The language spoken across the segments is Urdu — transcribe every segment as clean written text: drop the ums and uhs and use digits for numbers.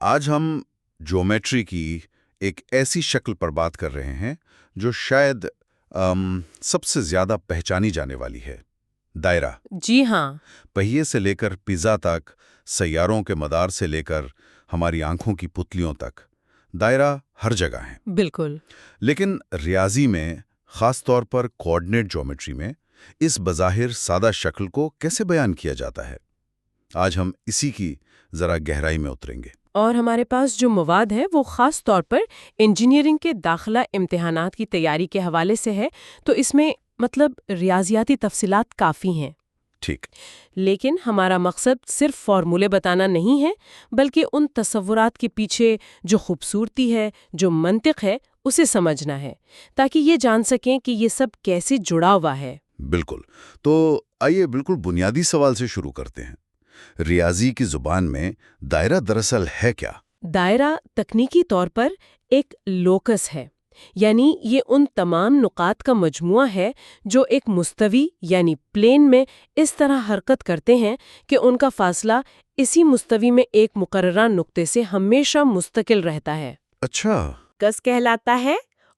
آج ہم جیومیٹری کی ایک ایسی شکل پر بات کر رہے ہیں جو شاید سب سے زیادہ پہچانی جانے والی ہے، دائرہ۔ جی ہاں۔ پہیے سے لے کر پزا تک، سیاروں کے مدار سے لے کر ہماری آنکھوں کی پتلیوں تک، دائرہ ہر جگہ ہے۔ بالکل۔ لیکن ریاضی میں، خاص طور پر کوآرڈینیٹ جیومیٹری میں، اس بظاہر سادہ شکل کو کیسے بیان کیا جاتا ہے؟ آج ہم اسی کی ذرا گہرائی میں اتریں گے۔ اور ہمارے پاس جو مواد ہے وہ خاص طور پر انجینئرنگ کے داخلہ امتحانات کی تیاری کے حوالے سے ہے، تو اس میں ریاضیاتی تفصیلات کافی ہیں۔ ٹھیک۔ لیکن ہمارا مقصد صرف فارمولے بتانا نہیں ہے، بلکہ ان تصورات کے پیچھے جو خوبصورتی ہے، جو منطق ہے، اسے سمجھنا ہے، تاکہ یہ جان سکیں کہ یہ سب کیسے جڑا ہوا ہے۔ بالکل۔ تو آئیے بالکل بنیادی سوال سے شروع کرتے ہیں۔ ریاضی کی زبان میں دائرہ دراصل ہے کیا؟ دائرہ تکنیکی طور پر ایک لوکس ہے، یعنی یہ ان تمام نقاط کا مجموعہ ہے جو ایک مستوی یعنی پلین میں اس طرح حرکت کرتے ہیں کہ ان کا فاصلہ اسی مستوی میں ایک مقررہ نقطے سے ہمیشہ مستقل رہتا ہے۔ اچھا۔ کس کہلاتا ہے،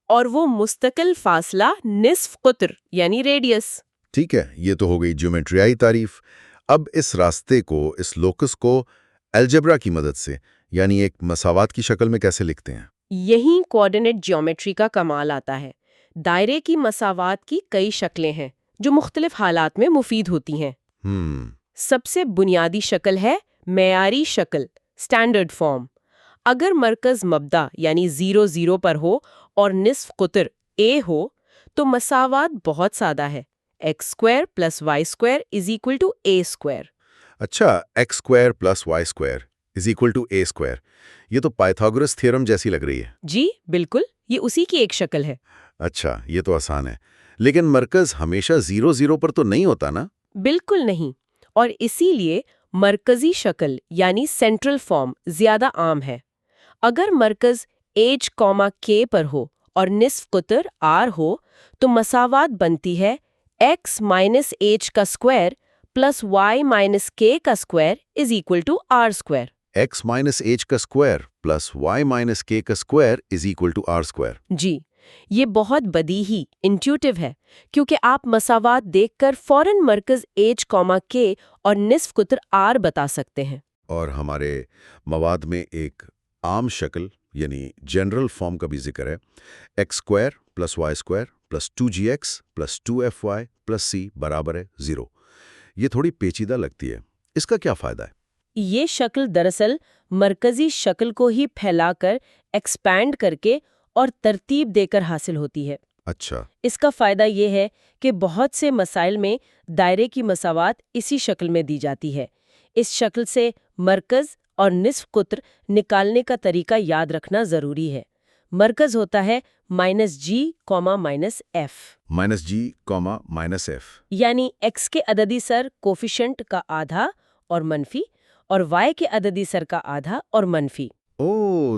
اور وہ مستقل فاصلہ نصف قطر یعنی ریڈیس۔ ٹھیک ہے، یہ تو ہو گئی جیومیٹریائی تعریف۔ اب اس راستے کو، اس لوکس کو الجبرا کی مدد سے، یعنی ایک مساوات کی شکل میں کیسے لکھتے ہیں؟ یہی کوآرڈینیٹ جیومیٹری کا کمال آتا ہے۔ دائرے کی مساوات کی کئی شکلیں ہیں جو مختلف حالات میں مفید ہوتی ہیں۔ سب سے بنیادی شکل ہے معیاری شکل، اسٹینڈرڈ فارم۔ اگر مرکز مبدا یعنی 0 0 پر ہو اور نصف قطر a ہو تو مساوات بہت سادہ ہے، x² + y² = a²۔ اچھا، x² + y² = a²۔ یہ تو پائتھاگورس تھیورم جیسی لگ رہی ہے۔ جی بالکل، یہ اسی کی ایک شکل ہے۔ اچھا، یہ تو آسان ہے، لیکن مرکز ہمیشہ 0 0 پر تو نہیں ہوتا نا؟ بالکل نہیں، اور اسی لیے مرکزی شکل یعنی سینٹرل فارم زیادہ عام ہے۔ اگر مرکز h, k پر ہو اور نصف قطر r ہو تو مساوات بنتی ہے x - h² + y - k² = r²۔ x - h² + y - k² = r²۔ جی، یہ بہت بدیہی انٹیوٹیو ہے، کیونکہ آپ مساوات دیکھ کر فوراً مرکز h, k اور نصف قطر r بتا سکتے ہیں۔ اور ہمارے مواد میں ایک عام شکل یعنی جنرل فارم کا بھی ذکر ہے، x² + y² + 2gx + 2fy + c = 0۔ یہ تھوڑی پیچیدہ لگتی ہے، اس کا کیا فائدہ ہے؟ یہ شکل دراصل مرکزی شکل کو ہی پھیلا کر، ایکسپینڈ کر کے اور ترتیب دے کر حاصل ہوتی ہے۔ اچھا۔ اس کا فائدہ یہ ہے کہ بہت سے مسائل میں دائرے کی مساوات اسی شکل میں دی جاتی ہے۔ اس شکل سے مرکز اور نصف قطر نکالنے کا طریقہ یاد رکھنا ضروری ہے۔ مرکز ہوتا ہے -g, -f، یعنی x کے عددی سر کوفیشنٹ کا آدھا اور منفی، اور y کے عددی سر کا آدھا اور منفی۔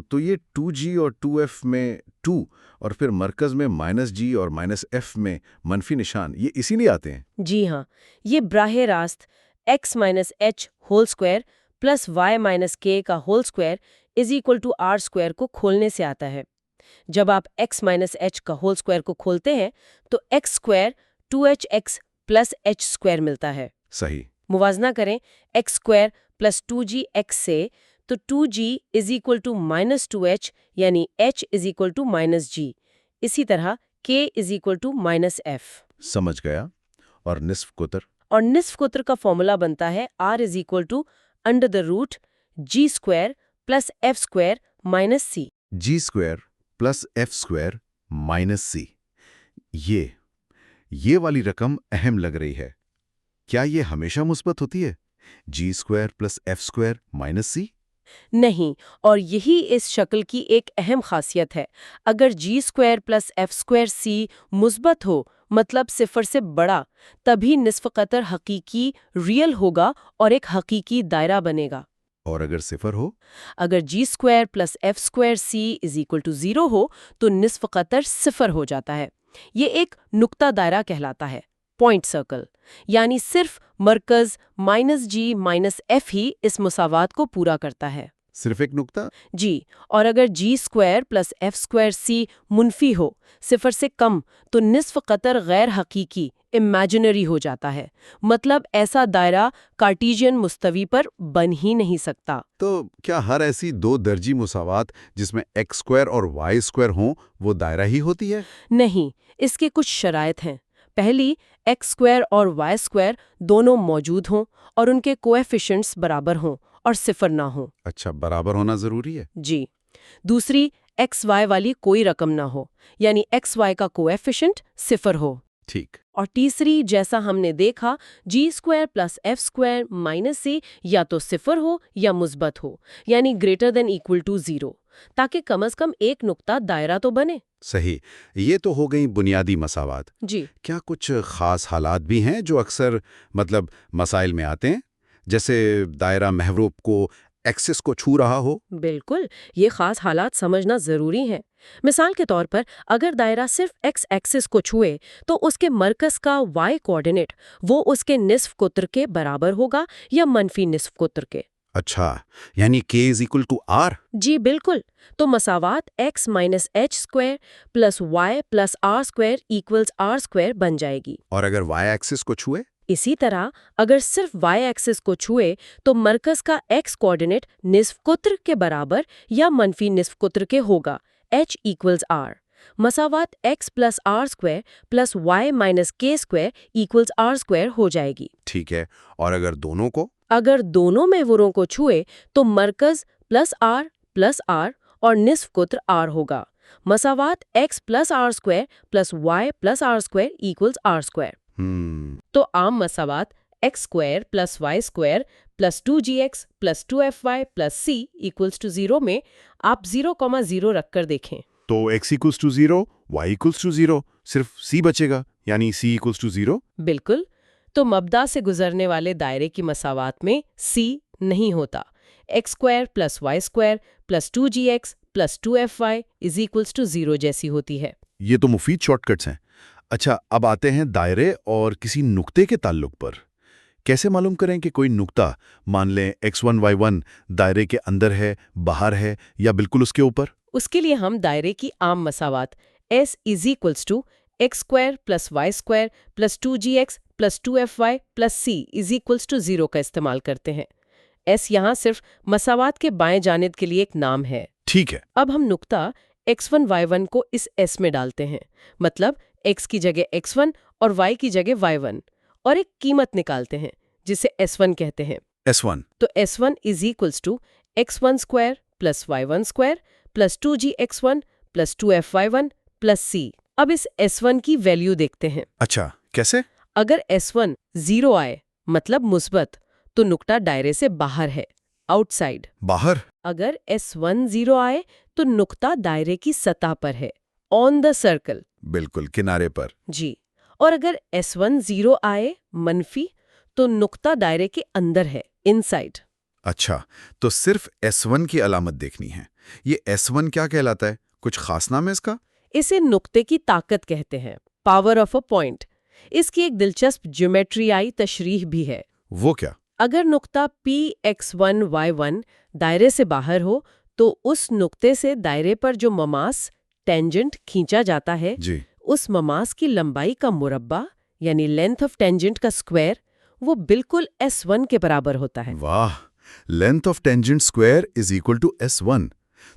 تو یہ 2g اور 2f میں 2 اور پھر مرکز میں -g اور -f میں منفی نشان، یہ اسی لیے آتے ہیں؟ جی ہاں، یہ براہ راست x - h² + y - k² = r² کو کھولنے سے آتا ہے۔ جب آپ x - h² کو کھولتے ہیں تو x² 2hx + h² ملتا ہے۔ صحیح۔ موازنہ کریں x² + 2gx سے، تو 2g = -2h یعنی h = -g۔ اسی طرح k = -f۔ سمجھ گیا۔ اور نصف قطر؟ اور نصف قطر کا فارمولا بنتا ہے r = √g² + f² - c۔ g² + f² - c۔ یہ والی رقم اہم لگ رہی ہے۔ کیا یہ ہمیشہ مثبت ہوتی ہے؟ g² + f² - c؟ نہیں، اور یہی اس شکل کی ایک اہم خاصیت ہے۔ اگر g² + f² c مثبت ہو، مطلب صفر سے بڑا، تبھی نصف قطر حقیقی ریئل ہوگا اور ایک حقیقی دائرہ بنے گا۔ اور اگر صفر ہو؟ اگر g² + f² c = 0 ہو تو نصف قطر صفر ہو جاتا ہے۔ یہ ایک نقطہ دائرہ کہلاتا ہے، پوائنٹ سرکل، یعنی صرف مرکز -g - f ہی اس مساوات کو پورا کرتا ہے۔ صرف ایک نقطہ؟ جی، اور اگر G² + F²C منفی ہو، صفر سے کم، تو نصف قطر غیر حقیقی امیجنری ہو جاتا ہے، مطلب ایسا دائرہ کارٹیزین مستوی پر بن ہی نہیں سکتا۔ تو کیا ہر ایسی دو درجی مساوات جس میں x² اور y² ہوں وہ دائرہ ہی ہوتی ہے؟ نہیں، اس کے کچھ شرائط ہیں۔ پہلی، x² اور y² دونوں موجود ہوں اور ان کے کوایفیشنٹس برابر ہوں اور صفر نہ ہوں۔ اچھا، برابر ہونا ضروری ہے؟ جی۔ دوسری، xy والی کوئی رقم نہ ہو، یعنی xy کا کوایفیشنٹ صفر ہو۔ ٹھیک۔ اور تیسری، جیسا ہم نے دیکھا، G² + F² - C یا تو صفر ہو یا مثبت ہو، یعنی > 0، تاکہ کم از کم ایک نقطہ دائرہ تو بنے۔ صحیح، یہ تو ہو گئی بنیادی مساوات۔ جی، کیا کچھ خاص حالات بھی ہیں جو اکثر مسائل میں آتے ہیں، جیسے دائرہ محور کو ایکسس کو چھو رہا ہو؟ بالکل، یہ خاص حالات سمجھنا ضروری ہیں۔ مثال کے طور پر، اگر دائرہ صرف ایکس ایکسس کو چھوئے تو اس کے مرکز کا وائی کوآرڈینیٹ وہ اس کے نصف قطر کے برابر ہوگا یا منفی نصف قطر کے۔ اچھا، یعنی k = r؟ جی بالکل، تو مساوات x - h² + y + r² = r² بن جائے گی۔ اور اگر y ایکسس کو چھوئے؟ اسی طرح اگر صرف y ایکسس کو چھوئے تو مرکز کا x کوآرڈینیٹ نصف قطر کے برابر یا منفی نصف قطر کے ہوگا، h = r۔ مساوات x + r² + y - k² = r² ہو جائے گی۔ ٹھیک ہے، اور اگر دونوں کو؟ اگر دونوں محوروں کو چھوئے تو مرکز +r + r اور نصف قطر r ہوگا۔ مساوات x + r² + y + r² = r²۔ تو عام مساوات x² + y² + 2gx + 2fy + c = 0 میں آپ 0,0 رکھ کر دیکھیں۔ تو x = 0، y = 0، صرف c بچے گا، یعنی c = 0۔ بالکل، تو مبدا سے گزرنے والے دائرے کی مساوات میں c نہیں ہوتا۔ x² + y² + 2gx + 2fy = 0 جیسی ہوتی ہے۔ یہ تو مفید شارٹ کٹس ہیں۔ اچھا، اب آتے ہیں دائرے اور کسی نقطے کے تعلق پر۔ کیسے معلوم کریں کہ کوئی نقطہ، مان لیں x1 y1، دائرے کے اندر ہے، باہر ہے یا بالکل اس کے اوپر؟ اس کے لیے ہم دائرے کی عام مساوات s = x² + y² + 2gx + 2fy + c = 0 کا استعمال کرتے ہیں۔ s یہاں صرف مساوات کے بائیں جانب کے لیے ایک نام ہے۔ ٹھیک ہے۔ اب ہم نقطہ x1 y1 کو اس s میں ڈالتے ہیں، مطلب x کی جگہ x1 اور y کی جگہ y1، اور ایک قیمت نکالتے ہیں جسے s1 کہتے ہیں۔ S1۔ تو s1 = x1² + y1² + 2gx1 + 2fy1 + c۔ اب اس s1 کی ویلیو دیکھتے ہیں۔ اچھا، کیسے؟ اگر s1 0 آئے، مطلب مثبت، تو نقطہ دائرے سے باہر ہے، آؤٹ سائڈ۔ باہر؟ اگر s1 0 آئے تو نقطہ دائرے کی سطح پر ہے، آن دا سرکل۔ بالکل، کنارے پر۔ جی، اور اگر s1 0 آئے منفی تو نقطہ دائرے کے اندر ہے، ان سائڈ۔ اچھا، تو صرف S1 کی علامت دیکھنی ہے۔ یہ S1 کیا کہلاتا ہے؟ کچھ خاص نام ہے اس کا؟ اسے نقطے کی طاقت کہتے ہیں، پاور آف اے پوائنٹ۔ اس کی ایک دلچسپ جیومیٹریائی تشریح بھی ہے۔ وہ کیا؟ اگر نقطہ Px1 y1 دائرے سے باہر ہو تو اس نقطے سے دائرے پر جو مماس ٹینجنٹ کھینچا جاتا ہے، جی۔ اس مماس کی لمبائی کا مربع یعنی لینتھ آف ٹینجنٹ کا اسکوائر، وہ بالکل S1 کے برابر ہوتا ہے۔ واہ، length of tangent square = S1۔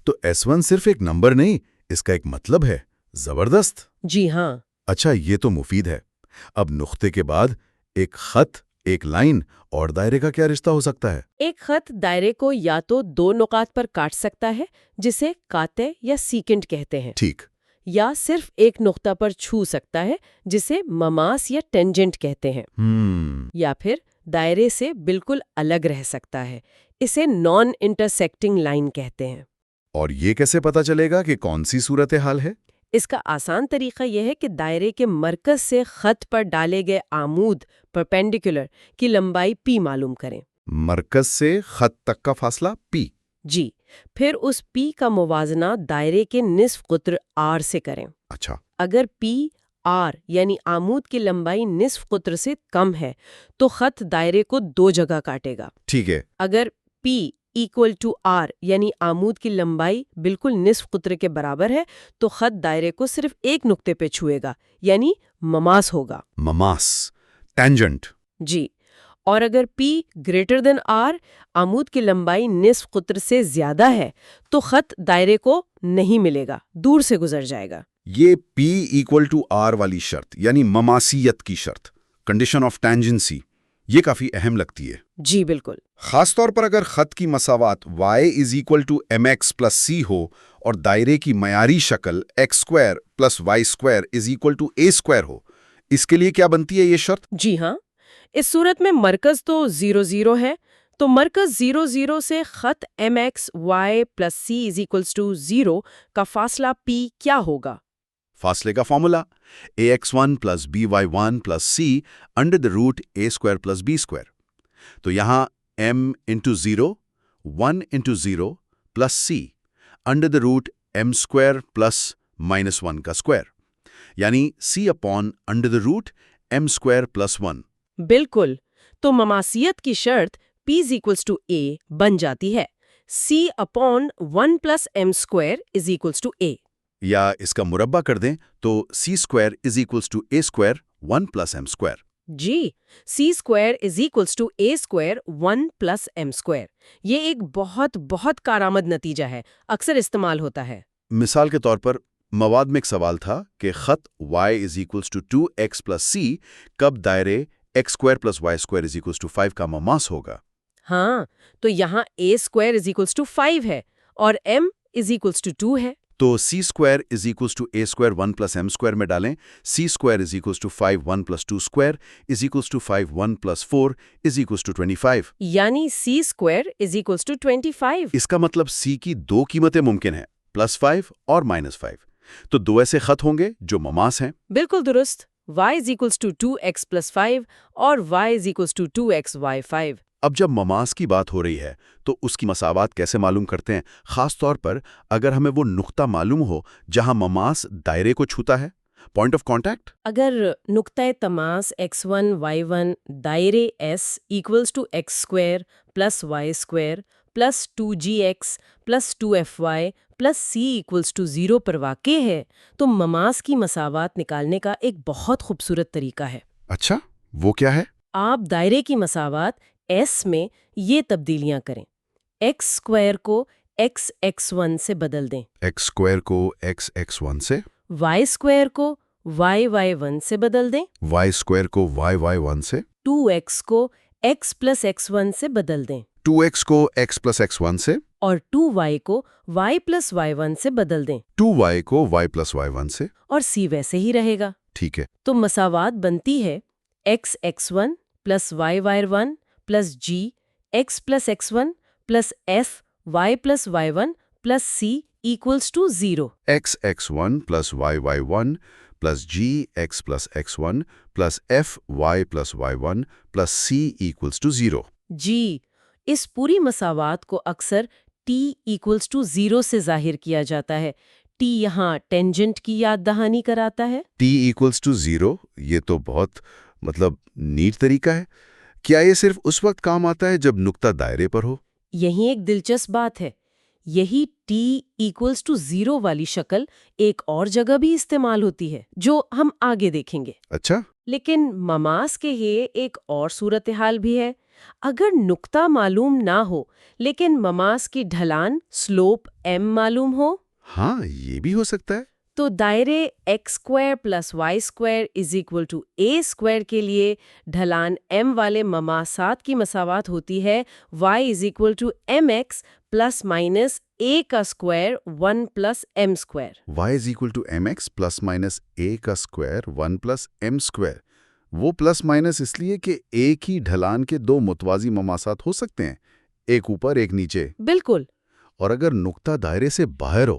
تو S1 صرف ایک نمبر نہیں، اس کا ایک مطلب ہے۔ زبردست۔ جی ہاں۔ اچھا، یہ تو مفید ہے۔ اب نقطے کے بعد ایک خط، ایک لائن اور دائرے کا کیا رشتہ ہو سکتا ہے؟ ایک خط دائرے کو یا تو دو نقاط پر کاٹ سکتا ہے، جسے قاطع یا سیکنٹ کہتے ہیں۔ ٹھیک۔ یا صرف ایک نقطہ پر چھو سکتا ہے، جسے مماس یا ٹینجنٹ کہتے ہیں۔ یا پھر دائرے سے بالکل الگ رہ سکتا ہے، اسے نان انٹرسیکٹنگ لائن کہتے ہیں۔ اور یہ کیسے پتا چلے گا کہ کون سی صورتحال ہے؟ اس کا آسان طریقہ یہ ہے کہ دائرے کے مرکز سے خط پر ڈالے گئے عمود پرپینڈیکولر کی لمبائی p معلوم کریں۔ مرکز سے خط تک کا فاصلہ p۔ جی، پھر اس p کا موازنہ دائرے کے نصف قطر r سے کریں۔ اچھا۔ اگر p r یعنی عمود کی لمبائی نصف قطر سے کم ہے تو خط دائرے کو دو جگہ کاٹے گا۔ ٹھیک ہے۔ اگر p equal to r یعنی عمود کی لمبائی بالکل نصف قطر کے برابر ہے تو خط دائرے کو صرف ایک نقطے پہ چھوئے گا یعنی مماس ہوگا. مماس، ٹینجنٹ. جی. اور اگر p greater than r عمود کی لمبائی نصف قطر سے زیادہ ہے تو خط دائرے کو نہیں ملے گا، دور سے گزر جائے گا. یہ P ایکول ٹو آر والی شرط یعنی مماسیت کی شرط، کنڈیشن آف ٹینجنسی، یہ کافی اہم لگتی ہے. جی بالکل. خاص طور پر اگر خط کی مساوات y is equal to mx plus c ہو اور دائرے کی معیاری شکل x square plus y square is equal to a square ہو. اس کے لیے کیا بنتی ہے یہ شرط؟ جی ہاں، اس صورت میں مرکز تو 0 0 ہے، تو مرکز 0 0 سے خط mx y plus c is equals to 0 کا فاصلہ p کیا ہوگا؟ فاصلے کا formula ax1 plus by1 plus c under the root a square plus b square. تو یہاں m into 0 1 into 0 plus c under the root m square plus minus 1 کا اسکوائر یعنی c upon under the root m square plus 1. بالکل. تو مماسیت کی شرط p is equals to a بن جاتی ہے c upon 1 plus m square is equals to a. یا اس کا مربع کر دیں تو c square is equals to a square 1 plus m square. جی، c square is equals to a square 1 plus m square. یہ ایک بہت کارآمد نتیجہ ہے، اکثر استعمال ہوتا ہے. مثال کے طور پر مواد میں ایک سوال تھا کہ خط y is equals to 2x plus c کب دائرے x square plus y square is equals to 5 کا مماس ہوگا. ہاں، تو یہاں a square is equals to 5 ہے اور m از ایکولس ٹو 2 ہے. تو c square is equals to a square 1 plus m square میں ڈالیں. c square is equals to 5 1 plus 2 square is equals to 5 1 plus 4 is equals to 25. یعنی c square is equals to 25. اس کا مطلب c کی دو قیمتیں ممکن ہیں، پلس 5 اور مائنس 5. تو دو ایسے خط ہوں گے جو مماس ہیں. بالکل درست. y is equals to 2x plus 5 اور y is equals to 2xy5. اب جب مماس کی بات ہو رہی ہے تو اس کی مساوات کیسے معلوم کرتے ہیں، خاص طور پر اگر ہمیں وہ نقطہ معلوم ہو جہاں مماس دائرے کو چھوتا ہے، پوائنٹ آف کانٹیکٹ. اگر نقطۂ تماس x1 y1 دائرے s equals to x square plus y square plus 2gx plus 2fy plus c equals to 0 پر واقع ہے تو مماس کی مساوات نکالنے کا ایک بہت خوبصورت طریقہ ہے. اچھا، وہ کیا ہے؟ آپ دائرے کی مساوات s میں یہ تبدیلیاں کریں. x اسکوائر کو x(x1) سے بدل دیں، x اسکوائر کو x(x1) سے، y اسکوائر کو y(y1) سے بدل دیں، y اسکوائر کو y(y1) سے، 2x کو x پلس x1 سے بدل دیں 2x کو x پلس x1 سے، اور 2y کو y پلس y1 سے بدل دیں 2y کو y پلس y1 سے، اور c ویسے ہی رہے گا. ٹھیک ہے. تو مساوات بنتی ہے x(x1) plus y(y1) plus g x plus x1 plus f y plus y1 plus c equals to 0. x(x1) plus y(y1) plus g x plus x1 plus f y plus y1 plus c equals to 0. جی، اس پوری مساوات کو اکثر t ایکولس ٹو 0 سے ظاہر کیا جاتا ہے. t یہاں ٹینجنٹ کی یاد دہانی کراتا ہے. t ایکولس ٹو 0، یہ تو بہت نیٹ طریقہ ہے. کیا یہ صرف اس وقت کام آتا ہے جب نقطہ دائرے پر ہو؟ یہی ایک دلچسپ بات ہے. یہی t ایکولس ٹو 0 والی شکل ایک اور جگہ بھی استعمال ہوتی ہے جو ہم آگے دیکھیں گے. اچھا. لیکن مماس کے یہ ایک اور صورتحال بھی ہے. اگر نقطہ معلوم نہ ہو لیکن مماس کی ڈھلان سلوپ m معلوم ہو. ہاں، یہ بھی ہو سکتا ہے. تو دائرے x square plus y square is equal to a square کے لیے ڈھلان m والے مماسات کی مساوات ہوتی ہے y is equal to mx plus minus a کا square 1 plus m square. y is equal to mx plus minus a کا اسکوائر 1 پلس m اسکوائر. وہ پلس مائنس اس لیے کہ ایک ہی ڈھلان کے دو متوازی مماسات ہو سکتے ہیں، ایک اوپر ایک نیچے. بالکل. اور اگر نقطہ دائرے سے باہر ہو،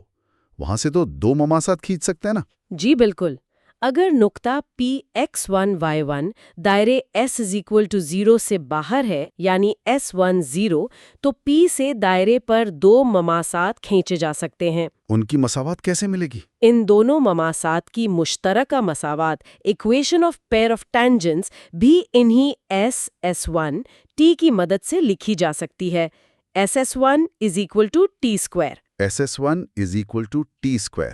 وہاں سے تو دو مماسات کھینچ سکتے ہیں نا؟ جی بالکل. اگر نقطہ p x1 y1 دائرے s از ایکول ٹو 0 سے باہر ہے یعنی s1 0 تو p سے دائرے پر دو مماسات کھینچے جا سکتے ہیں. ان کی مساوات کیسے ملے گی؟ ان دونوں مماسات کی مشترکہ مساوات equation of pair of tangents بھی انہی s s1 t کی مدد سے لکھی جا سکتی ہے. SS1 is equal to T square. SS1 is equal to T square.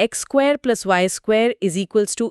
x² + y² =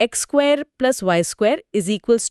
x² + y² =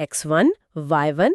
x1, y1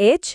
h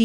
T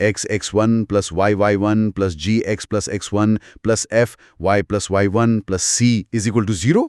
x(x1) + y(y1) + gx + x1 + fy + y1 + c = 0।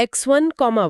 x1,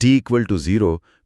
T = 0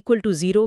= 0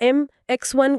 M x1,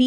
T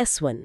S1।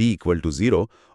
T = 0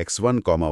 x1,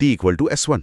T = S1।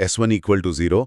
S1 = 0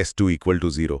S2 = 0,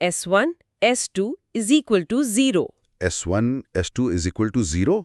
S1, S2 = 0। S1, S2 = 0?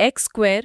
x²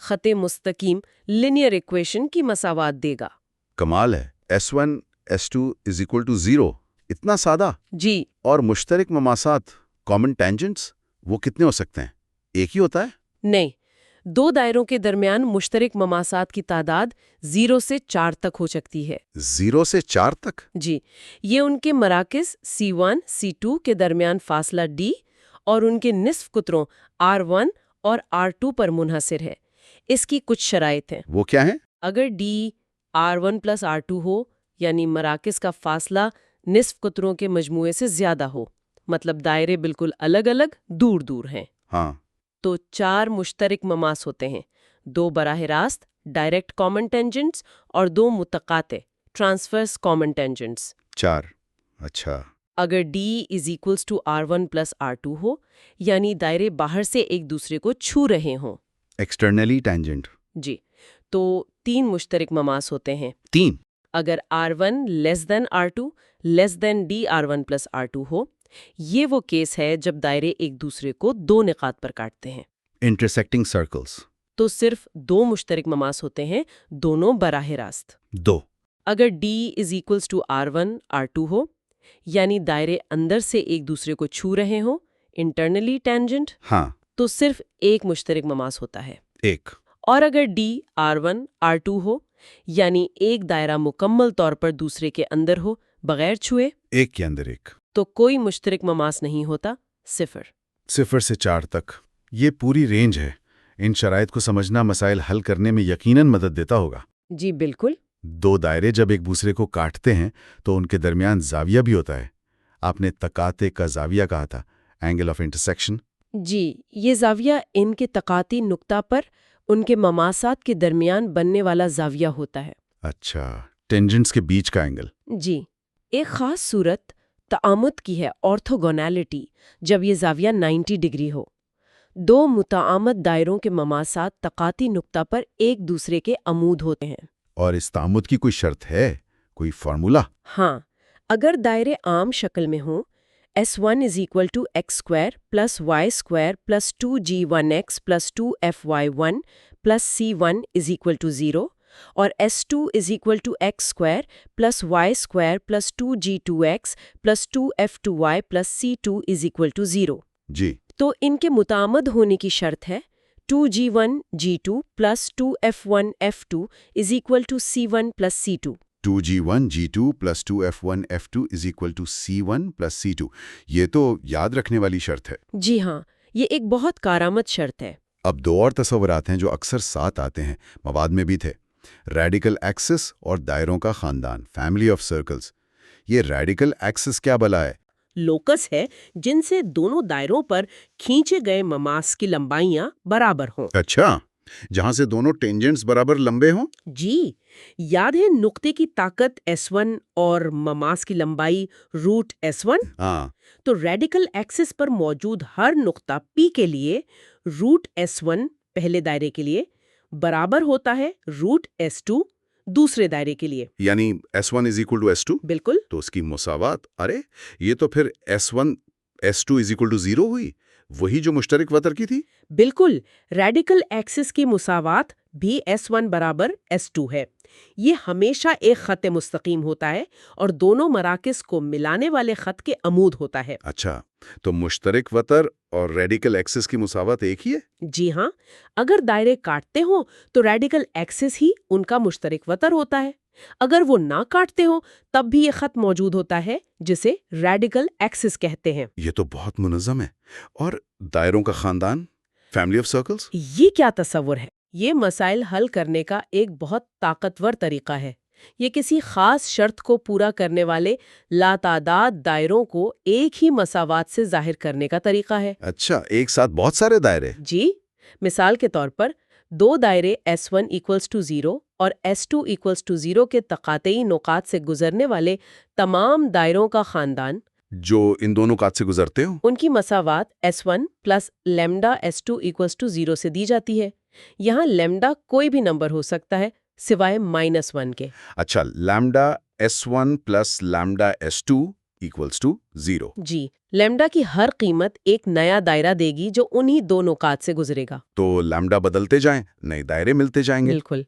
خط مستقیم لینئر ایکویشن کی مساوات دے گا۔ کمال ہے، S1 S2 is equal to 0 اتنا سادہ۔ جی اور مشترک مماسات کامن ٹینجنٹس وہ کتنے ہو سکتے ہیں؟ ایک ہی ہوتا ہے؟ نہیں، دو دائروں کے درمیان مشترک مماسات کی تعداد 0 سے 4 تک ہو سکتی ہے۔ 0 سے 4 تک؟ جی، یہ ان کے مراکز C1 C2 کے درمیان فاصلہ D اور ان کے نصف قطروں R1 اور R2 پر منحصر ہے۔ اس کی کچھ شرائط ہیں۔ وہ کیا ہیں؟ اگر D R1 + R2 ہو، یعنی مراکز کا فاصلہ نصف قطروں کے مجموعے سے زیادہ ہو، مطلب دائرے بالکل الگ الگ دور دور ہیں، ہاں، تو 4 مشترک مماس ہوتے ہیں، 2 براہ راست ڈائریکٹ کامن ٹینجنٹس اور 2 متقاطع ٹرانسورس کامن ٹینجنٹس۔ 4، اچھا۔ اگر D = R1 + R2 ہو، یعنی دائرے باہر سے ایک دوسرے کو چھو رہے ہوں، ایکسٹرنلی ٹینجنٹ۔ جی، تو 3 مشترک مماس ہوتے ہیں۔ 3۔ اگر R1 < R2 < DR1 + R2 ہو، یہ وہ کیس ہے جب دائرے ایک دوسرے کو 2 نقاط پر کاٹتے ہیں۔ Intersecting circles. تو صرف 2 مشترک مماس ہوتے ہیں، دونوں براہ راست۔ 2۔ اگر D = R1 R2 ہو، یعنی دائرے اندر سے ایک دوسرے کو چھو رہے ہوں، انٹرنلی ٹینجنٹ، ہاں، تو صرف ایک مشترک مماس ہوتا ہے۔ 1۔ اور اگر D R1 R2 ہو، یعنی ایک دائرہ مکمل طور پر دوسرے کے اندر ہو بغیر چھوئے، ایک کے اندر ایک۔ تو کوئی مشترک مماس نہیں ہوتا، 0۔ 0 سے 4 تک، یہ پوری رینج ہے۔ ان شرائط کو سمجھنا مسائل حل کرنے میں یقیناً مدد دیتا ہوگا۔ جی بالکل۔ 2 دائرے جب ایک دوسرے کو کاٹتے ہیں تو ان کے درمیان زاویہ بھی ہوتا ہے۔ آپ نے تقاطع کا زاویہ کہا تھا، اینگل آف انٹرسیکشن۔ جی، یہ زاویہ ان کے تقاطی نقطہ پر ان کے مماسات کے درمیان بننے والا زاویہ ہوتا ہے۔ اچھا، ٹینجنٹس کے بیچ کا اینگل۔ جی، ایک خاص صورت تعامد کی ہے، آرتھوگونالٹی، جب یہ زاویہ 90 ڈگری ہو۔ 2 متعامد دائروں کے مماسات تقاطی نقطہ پر ایک دوسرے کے عمود ہوتے ہیں۔ اور اس تعامد کی کوئی شرط ہے، کوئی فارمولا؟ ہاں، اگر دائرے عام شکل میں ہوں، S1 = x² + y² + 2g1x + 2fy1 + c1 = 0 اور S2 = x² + y² + 2g2x + 2f2y + c2 = 0، جی، تو ان کے متعامد ہونے کی شرط ہے 2g1 g2 + 2f1 f2 = c1 + c2۔ 2g1 g2 + 2f1 f2 = c1 + c2۔ یہ تو یاد رکھنے والی شرط ہے۔ جی ہاں، یہ ایک بہت کارآمد شرط ہے۔ اب 2 اور تصورات ہیں جو اکثر ساتھ آتے ہیں، مواد میں بھی تھے، ریڈیکل ایکسس اور دائروں کا خاندان، فیملی آف سرکلز۔ یہ ریڈیکل ایکسس کیا بلا ہے؟ لوکس ہے جن سے دونوں دائروں پر کھینچے گئے مماس کی لمبائیاں برابر ہوں۔ اچھا، جہاں سے دونوں ٹینجنٹس برابر لمبے ہوں؟ جی، یاد ہے نقطے کی طاقت S1 اور مماس کی لمبائی √S1؟ ہاں، تو ریڈیکل ایکسس پر موجود ہر نقطہ P کے لیے √S1 پہلے دائرے کے لیے برابر ہوتا ہے √S2 دوسرے دائرے کے لیے۔ یعنی S1 = S2؟ بالکل۔ تو اس کی مساوات، ارے یہ تو پھر S1 S2 = 0 ہوئی، وہی جو مشترک وتر کی تھی؟ بالکل، ریڈیکل ایکسس کی مساوات بھی S1 = S2 ہے۔ یہ ہمیشہ ایک خط مستقیم ہوتا ہے اور دونوں مراکز کو ملانے والے خط کے عمود ہوتا ہے۔ اچھا، تو مشترک وتر اور ریڈیکل ایکسس کی مساوات ایک ہی ہے؟ جی ہاں، اگر دائرے کاٹتے ہوں تو ریڈیکل ایکسس ہی ان کا مشترک وتر ہوتا ہے۔ اگر وہ نہ کاٹتے ہوں تب بھی یہ خط موجود ہوتا ہے جسے ریڈیکل ایکسس کہتے ہیں۔ یہ تو بہت منظم ہے۔ اور دائروں کا خاندان، فیملی آف سرکلز؟ یہ کیا تصور ہے؟ یہ مسائل حل کرنے کا ایک بہت طاقتور طریقہ ہے۔ یہ کسی خاص شرط کو پورا کرنے والے لاتعداد دائروں کو ایک ہی مساوات سے ظاہر کرنے کا طریقہ ہے۔ اچھا، ایک ساتھ بہت سارے دائرے؟ جی، مثال کے طور پر 2 دائرے S1 = 0 اور S2 = 0 کے تقاطعی نقاط سے گزرنے والے تمام دائروں کا خاندان جو ان دونوں نقاط سے گزرتے ہوں؟ ان کی مساوات S1 + لیمڈا S2 = 0 سے دی جاتی ہے۔ یہاں لیمڈا کوئی بھی نمبر ہو سکتا ہے سوائے -1 کے۔ اچھا، lambda S1 + lambda S2 equals to 0. جی، لیمڈا کی ہر قیمت ایک نیا دائرہ دے گی جو انہی دو نقاط سے گزرے گا۔ تو لیمڈا بدلتے جائیں، نئے دائرے ملتے جائیں گے۔ بالکل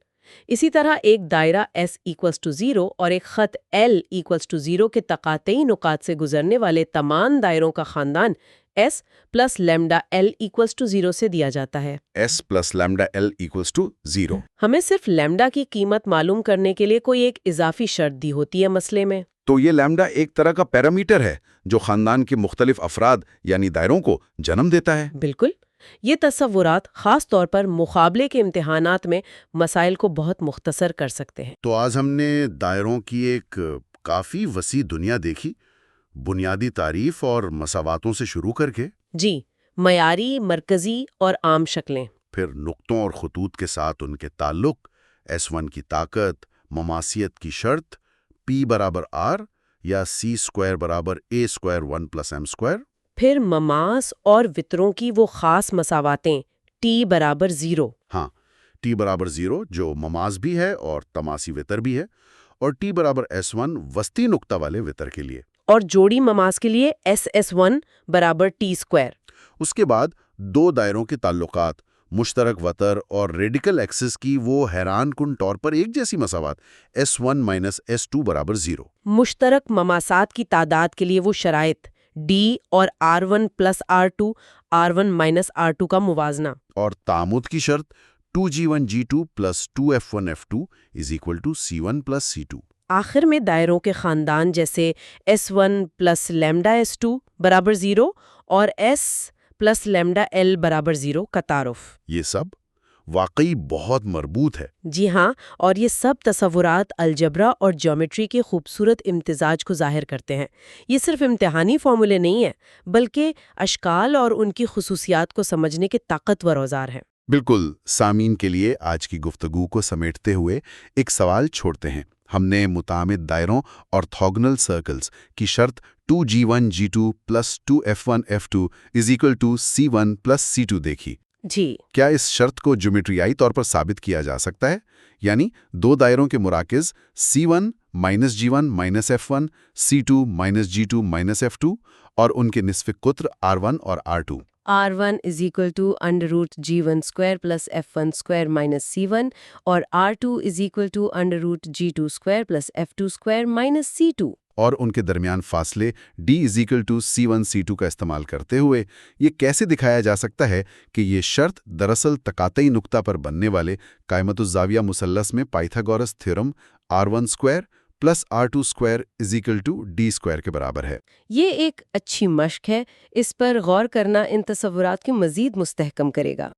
اسی طرح ایک دائرہ S equals to 0 اور ایک خط L equals to 0 کے تقاطعی نقاط سے گزرنے والے تمام دائروں کا خاندان S plus lambda L equals to 0 سے دیا جاتا ہے۔ S plus lambda L equals to 0. ہمیں صرف لیمڈا کی قیمت معلوم کرنے کے لیے کوئی ایک اضافی شرط دی ہوتی ہے مسئلے میں۔ تو یہ لیمڈا ایک طرح کا پیرامیٹر ہے جو خاندان کے مختلف افراد یعنی دائروں کو جنم دیتا ہے۔ بالکل، یہ تصورات خاص طور پر مقابلے کے امتحانات میں مسائل کو بہت مختصر کر سکتے ہیں۔ تو آج ہم نے دائروں کی ایک کافی وسیع دنیا دیکھی، بنیادی تعریف اور مساواتوں سے شروع کر کے جی، معیاری، مرکزی اور عام شکلیں۔ پھر نقطوں اور خطوط کے ساتھ ان کے تعلق، S1 کی طاقت، مماثیت کی شرط، P برابر R یا C اسکوائر برابر A اسکوائر 1 + M اسکوائر۔ پھر مماس اور وتروں کی وہ خاص مساواتیں T برابر 0۔ ہاں، T برابر 0 جو مماس بھی ہے اور تماسی وتر بھی ہے، اور T برابر S1 وسطی نقطہ والے وتر کے لیے، اور جوڑی مماس کے لیے SS1 برابر T اسکوائر۔ اس کے بعد دو دائروں کے تعلقات، مشترک وتر اور ریڈیکل ایکسس کی وہ حیران کن طور پر ایک جیسی مساوات S1 مائنس S2 برابر 0۔ مشترک مماسات کی تعداد کے لیے وہ شرائط D اور R1 plus R2، R1 minus R2 کا موازنہ۔ اور تعامد کی شرط 2G1G2 plus 2F1F2 is equal to C1 plus C2۔ آخر میں دائروں کے خاندان جیسے S1 پلس لیمڈا S2 برابر 0 اور S پلس لیمڈا L برابر 0 کا تعارف۔ یہ سب واقعی بہت مربوط ہے۔ جی ہاں، اور یہ سب تصورات الجبرا اور جیومیٹری کے خوبصورت امتزاج کو ظاہر کرتے ہیں۔ یہ صرف امتحانی فارمولے نہیں ہیں، بلکہ اشکال اور ان کی خصوصیات کو سمجھنے کے طاقتور اوزار ہیں۔ بالکل، سامعین کے لیے آج کی گفتگو کو سمیٹتے ہوئے ایک سوال چھوڑتے ہیں۔ ہم نے متعامد دائروں آرتھوگنل سرکلز کی شرط 2G1G2 plus 2F1F2 is equal to C1 plus C2 دیکھی۔ جی، کیا اس شرط کو جیومیٹریائی طور پر ثابت کیا جا سکتا ہے؟ یعنی دو دائروں کے مراکز C1 minus G1 minus F1، C2 minus G2 minus F2 اور ان کے نصف قطر R1 اور R2۔ R1 is equal to under root G1 square plus F1 square minus C1 اور R2 is equal to under root G2 square plus F2 square minus C2۔ اور ان کے درمیان فاصلے D is equal to C1 C2 کا استعمال کرتے ہوئے یہ کیسے دکھایا جا سکتا ہے کہ یہ شرط دراصل تقاطعی نقطہ پر بننے والے قائمۃ الزاویہ مثلث میں Pythagoras theorem R1 square plus R2 square is equal to D square کے برابر ہے۔ یہ ایک اچھی مشق ہے، اس پر غور کرنا ان تصورات کی مزید مستحکم کرے گا۔